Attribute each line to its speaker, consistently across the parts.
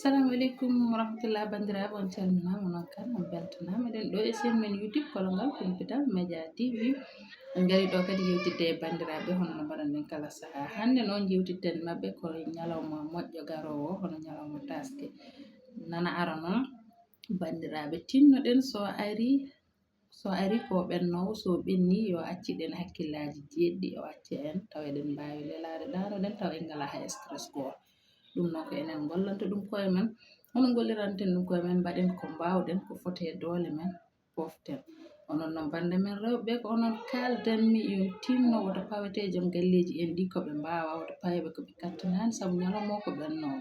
Speaker 1: Assalamu alaikum warahmatullahi bandiraɓe on calminama non kan on beltanama eɗen ɗo e chaine men YouTube kolongal Kumpital Media TV en gari ɗo kadi yewtidde e bandiraɓe hono no mbaɗanɗen kala saaha hande noon jewtitten mabɓe ko ñalawma moƴƴo garowo hono ñalawma taske nana ara noon bandiraɓe tinnoɗen so ari ko ɓennowo so ɓenni yo acciɗen hakkillaji jeɗɗi o acca en taw eɗen mbawi lelade ɗanoɗen taw en ngala hay stress goto ɗum noon ko enen gollanta ɗum koye men hono golliranten ɗum koye men mbaɗen ko mbawɗen ko foti e doole men poften onon noon bande men rewɓe ko onon kaldanmi yon tinno woto pawete joom galleji en ɗi koɓe mbawa woto paweɓe koɓe kattanani saabu ñalawma o ko ɓennowo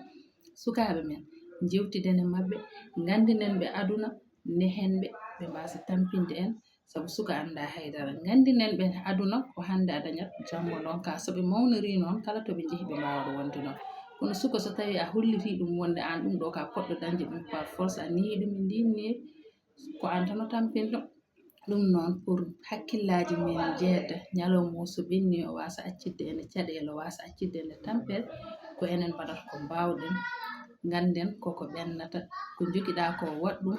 Speaker 1: sukaɓe men jewtiden e mabɓe gandinen ɓe aduna nehenɓe ɓe mbasa tampinde en saabu suka anda haydara gandinen ɓe aduna ko hande a dañat janggo donka soɓe mawniri noon kala toɓe jeehi ɓe mbawa wonde noon kono suka so tawi a holliti ɗum wonde an ɗum ɗo ka poɗɗo dañde ɗum par force a nehi ɗum e ndinni ko an tan o tampinto ɗum noon pour hakkillaji men jeyta ñalawma o so ɓenni o wasa accidde ene caɗele o wasa accidde ene tampere ko enen mbaɗata ko mbawɗen ganden koko ɓennata ko joguiɗa ko waɗɗum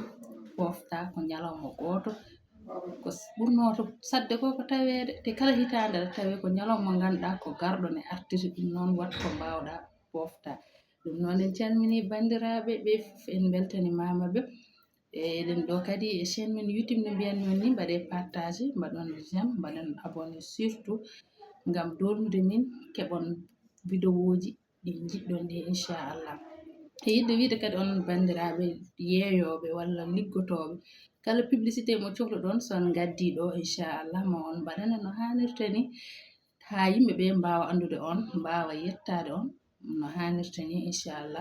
Speaker 1: pofta ko ñalawma goto ko ɓurno to sadde ko ko tawede te kala hitande aɗa tawe ko ñalawma ganduɗa ko garɗo ne artiri ɗum noon wat ko mbawɗa pofta ɗum noon en calmini bandiraɓe ɓe foof en beltanimamaɓe eɗen ɗo kadi e chaine men YouTube no mbiyannon ni mbaɗe partage mbaɗon j'aime mbaɗon abonné surtout gam dolnude min keɓon vidéo ji ɗi jiɗɗon ɗi inchallah e yidde wiide kadi onon bandiraɓe yeeyoɓe walla liggotoɓe kala publicité mo cohluɗon son gaddi ɗo inchallah ma on mbaɗane no hannirta ni ha yimɓeɓe mbawa andude on mbawa yettade on no hannirta ni inchallah